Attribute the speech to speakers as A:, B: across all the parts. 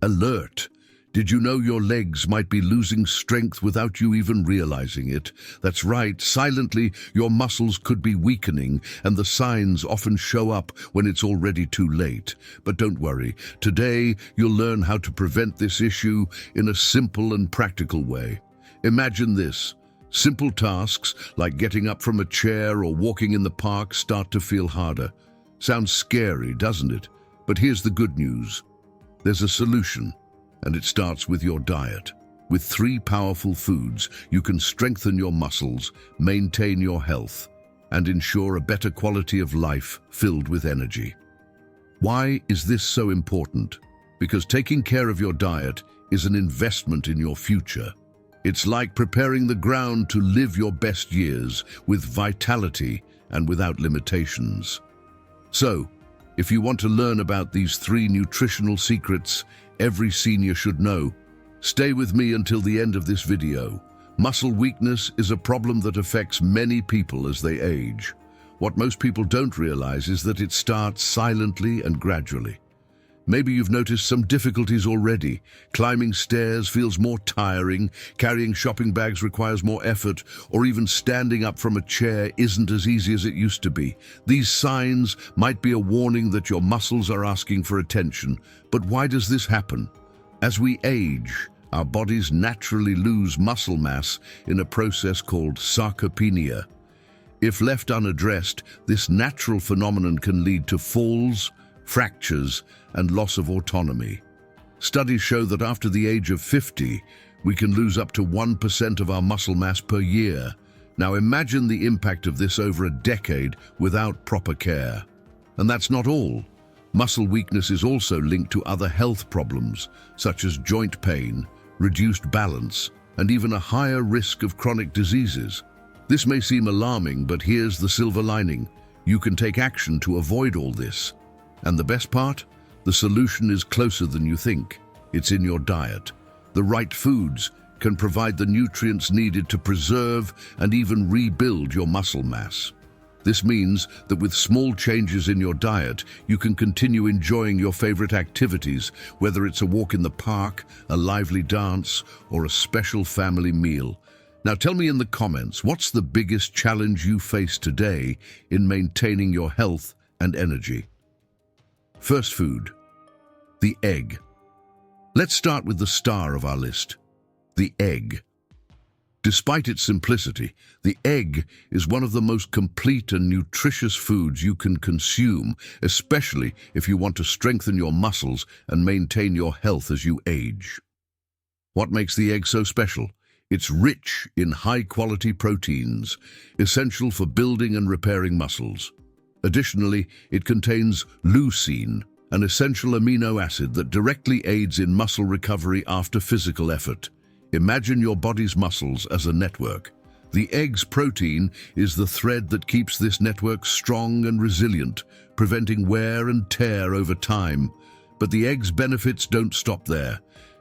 A: Alert! Did you know your legs might be losing strength without you even realizing it? That's right, silently your muscles could be weakening, and the signs often show up when it's already too late. But don't worry, today you'll learn how to prevent this issue in a simple and practical way. Imagine this. Simple tasks like getting up from a chair or walking in the park start to feel harder. Sounds scary, doesn't it? But here's the good news. There's a solution. And it starts with your diet. With 3 powerful foods, you can strengthen your muscles, maintain your health, and ensure a better quality of life filled with energy. Why is this so important? Because taking care of your diet is an investment in your future. It's like preparing the ground to live your best years with vitality and without limitations. So, if you want to learn about these 3 nutritional secrets every senior should know, stay with me until the end of this video. Muscle weakness is a problem that affects many people as they age. What most people don't realize is that it starts silently and gradually. Maybe you've noticed some difficulties already. Climbing stairs feels more tiring, carrying shopping bags requires more effort, or even standing up from a chair isn't as easy as it used to be. These signs might be a warning that your muscles are asking for attention. But why does this happen? As we age, our bodies naturally lose muscle mass in a process called sarcopenia. If left unaddressed, this natural phenomenon can lead to falls, fractures, and loss of autonomy. Studies show that after the age of 50, we can lose up to 1% of our muscle mass per year. Now imagine the impact of this over a decade without proper care. And that's not all. Muscle weakness is also linked to other health problems, such as joint pain, reduced balance, and even a higher risk of chronic diseases. This may seem alarming, but here's the silver lining. You can take action to avoid all this. And the best part? The solution is closer than you think. It's in your diet. The right foods can provide the nutrients needed to preserve and even rebuild your muscle mass. This means that with small changes in your diet, you can continue enjoying your favorite activities, whether it's a walk in the park, a lively dance, or a special family meal. Now tell me in the comments, what's the biggest challenge you face today in maintaining your health and energy? First food, the egg. Let's start with the star of our list, the egg. Despite its simplicity, the egg is one of the most complete and nutritious foods you can consume, especially if you want to strengthen your muscles and maintain your health as you age. What makes the egg so special? It's rich in high-quality proteins, essential for building and repairing muscles. Additionally, it contains leucine, an essential amino acid that directly aids in muscle recovery after physical effort. Imagine your body's muscles as a network. The egg's protein is the thread that keeps this network strong and resilient, preventing wear and tear over time. But the egg's benefits don't stop there.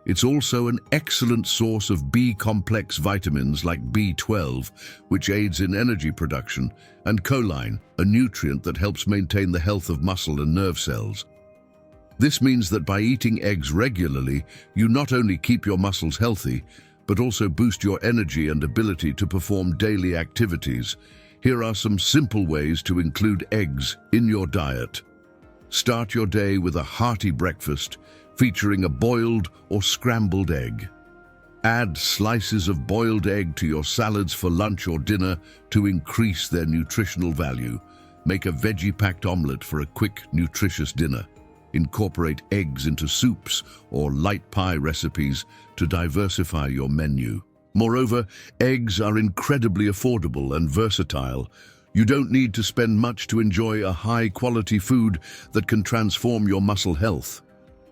A: It's also an excellent source of B-complex vitamins like B12, which aids in energy production, and choline, a nutrient that helps maintain the health of muscle and nerve cells. This means that by eating eggs regularly, you not only keep your muscles healthy, but also boost your energy and ability to perform daily activities. Here are some simple ways to include eggs in your diet. Start your day with a hearty breakfast, featuring a boiled or scrambled egg. Add slices of boiled egg to your salads for lunch or dinner to increase their nutritional value. Make a veggie-packed omelette for a quick, nutritious dinner. Incorporate eggs into soups or light pie recipes to diversify your menu. Moreover, eggs are incredibly affordable and versatile. You don't need to spend much to enjoy a high-quality food that can transform your muscle health.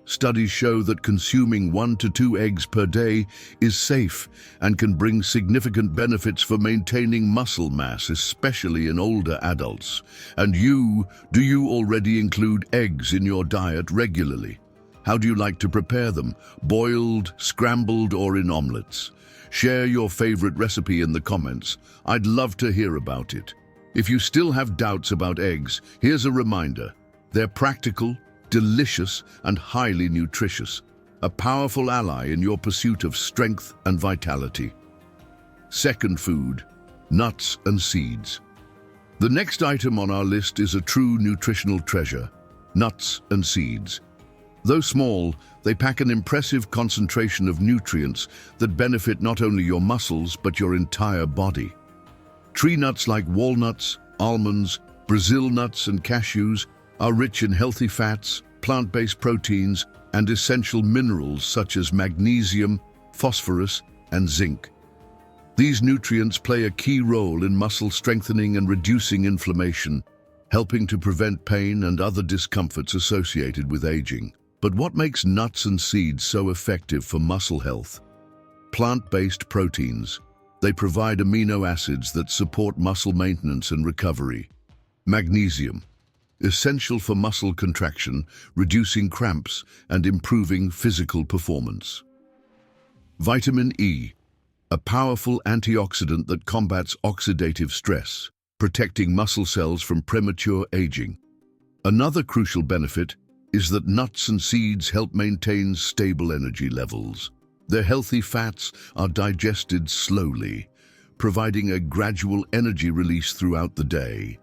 A: Studies show that consuming 1 to 2 eggs per day is safe and can bring significant benefits for maintaining muscle mass, especially in older adults. And do you already include eggs in your diet regularly? How do you like to prepare them? Boiled, scrambled, or in omelets? Share your favorite recipe in the comments. I'd love to hear about it. If you still have doubts about eggs, here's a reminder. They're practical, delicious, and highly nutritious. a powerful ally in your pursuit of strength and vitality. Second food, nuts and seeds. The next item on our list is a true nutritional treasure, nuts and seeds. Though small, they pack an impressive concentration of nutrients that benefit not only your muscles but your entire body. Tree nuts like walnuts, almonds, Brazil nuts and cashews are rich in healthy fats, plant-based proteins, and essential minerals such as magnesium, phosphorus, and zinc. These nutrients play a key role in muscle strengthening and reducing inflammation, helping to prevent pain and other discomforts associated with aging. But what makes nuts and seeds so effective for muscle health? Plant-based proteins. They provide amino acids that support muscle maintenance and recovery. Magnesium, essential for muscle contraction, reducing cramps, and improving physical performance. Vitamin E, a powerful antioxidant that combats oxidative stress, protecting muscle cells from premature aging. Another crucial benefit is that nuts and seeds help maintain stable energy levels. Their healthy fats are digested slowly, providing a gradual energy release throughout the day.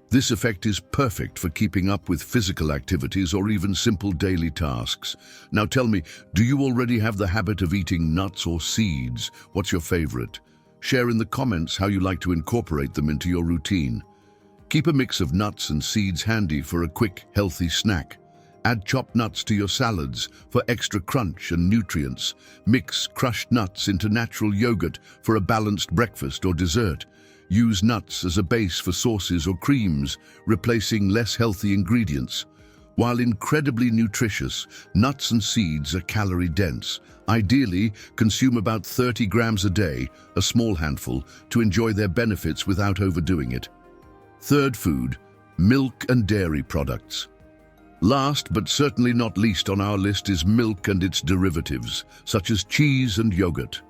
A: This effect is perfect for keeping up with physical activities or even simple daily tasks. Now tell me, do you already have the habit of eating nuts or seeds? What's your favorite? Share in the comments how you like to incorporate them into your routine. Keep a mix of nuts and seeds handy for a quick, healthy snack. Add chopped nuts to your salads for extra crunch and nutrients. Mix crushed nuts into natural yogurt for a balanced breakfast or dessert. Use nuts as a base for sauces or creams, replacing less healthy ingredients. While incredibly nutritious, nuts and seeds are calorie-dense. Ideally, consume about 30 grams a day, a small handful, to enjoy their benefits without overdoing it. Third food, milk and dairy products. Last but certainly not least on our list is milk and its derivatives, such as cheese and yogurt.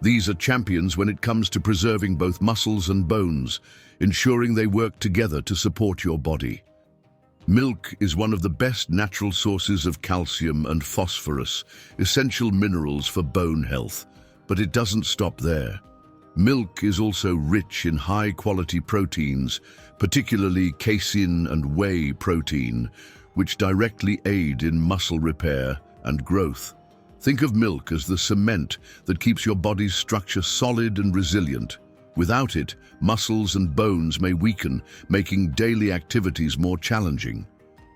A: These are champions when it comes to preserving both muscles and bones, ensuring they work together to support your body. Milk is one of the best natural sources of calcium and phosphorus, essential minerals for bone health. But it doesn't stop there. Milk is also rich in high-quality proteins, particularly casein and whey protein, which directly aid in muscle repair and growth. Think of milk as the cement that keeps your body's structure solid and resilient. Without it, muscles and bones may weaken, making daily activities more challenging.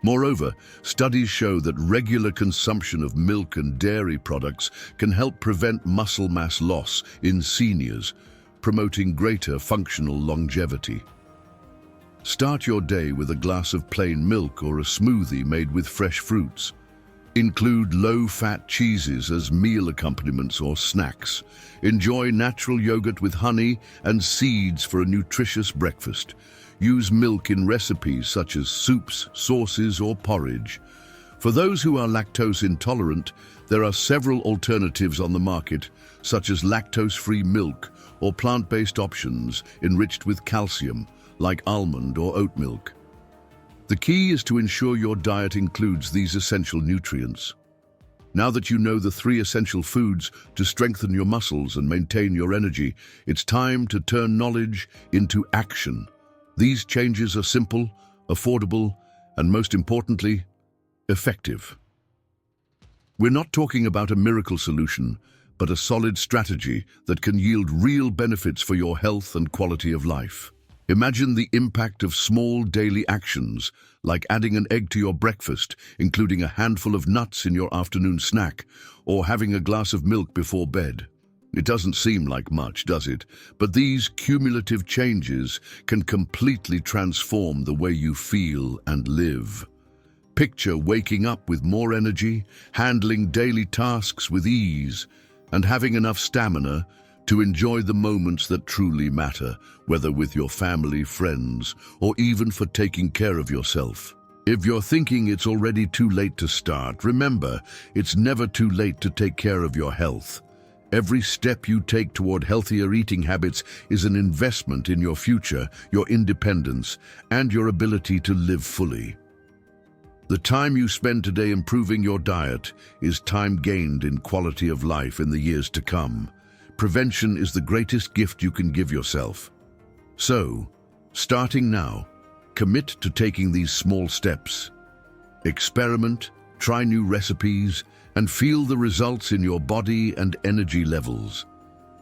A: Moreover, studies show that regular consumption of milk and dairy products can help prevent muscle mass loss in seniors, promoting greater functional longevity. Start your day with a glass of plain milk or a smoothie made with fresh fruits. Include low-fat cheeses as meal accompaniments or snacks. Enjoy natural yogurt with honey and seeds for a nutritious breakfast. Use milk in recipes such as soups, sauces, or porridge. For those who are lactose intolerant, there are several alternatives on the market, such as lactose-free milk or plant-based options enriched with calcium, like almond or oat milk. The key is to ensure your diet includes these essential nutrients. Now that you know the 3 essential foods to strengthen your muscles and maintain your energy, it's time to turn knowledge into action. These changes are simple, affordable, and most importantly, effective. We're not talking about a miracle solution, but a solid strategy that can yield real benefits for your health and quality of life. Imagine the impact of small daily actions, like adding an egg to your breakfast, including a handful of nuts in your afternoon snack, or having a glass of milk before bed. It doesn't seem like much, does it? But these cumulative changes can completely transform the way you feel and live. Picture waking up with more energy, handling daily tasks with ease, and having enough stamina to enjoy the moments that truly matter, whether with your family, friends, or even for taking care of yourself. If you're thinking it's already too late to start, remember, it's never too late to take care of your health. Every step you take toward healthier eating habits is an investment in your future, your independence, and your ability to live fully. The time you spend today improving your diet is time gained in quality of life in the years to come. Prevention is the greatest gift you can give yourself. So, starting now, commit to taking these small steps. Experiment, try new recipes, and feel the results in your body and energy levels.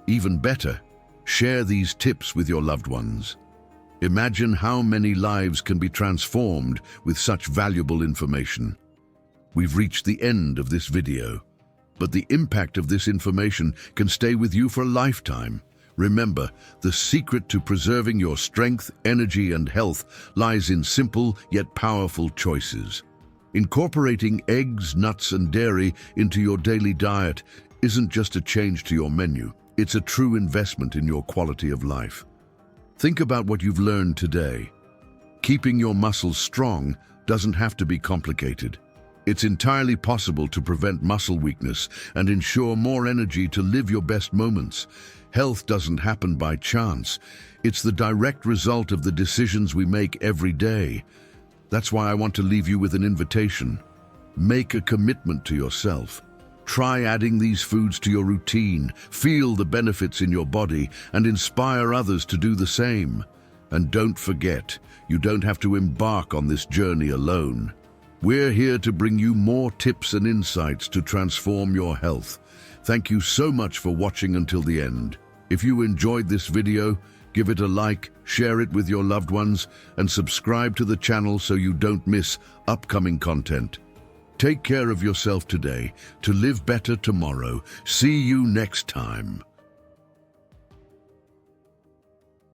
A: Even better, share these tips with your loved ones. Imagine how many lives can be transformed with such valuable information. We've reached the end of this video, but the impact of this information can stay with you for a lifetime. Remember, the secret to preserving your strength, energy, and health lies in simple yet powerful choices. Incorporating eggs, nuts, and dairy into your daily diet isn't just a change to your menu, it's a true investment in your quality of life. Think about what you've learned today. Keeping your muscles strong doesn't have to be complicated. It's entirely possible to prevent muscle weakness and ensure more energy to live your best moments. Health doesn't happen by chance. It's the direct result of the decisions we make every day. That's why I want to leave you with an invitation. Make a commitment to yourself. Try adding these foods to your routine, feel the benefits in your body, and inspire others to do the same. And don't forget, you don't have to embark on this journey alone. We're here to bring you more tips and insights to transform your health. Thank you so much for watching until the end. If you enjoyed this video, give it a like, share it with your loved ones, and subscribe to the channel so you don't miss upcoming content. Take care of yourself today to live better tomorrow. See you next time.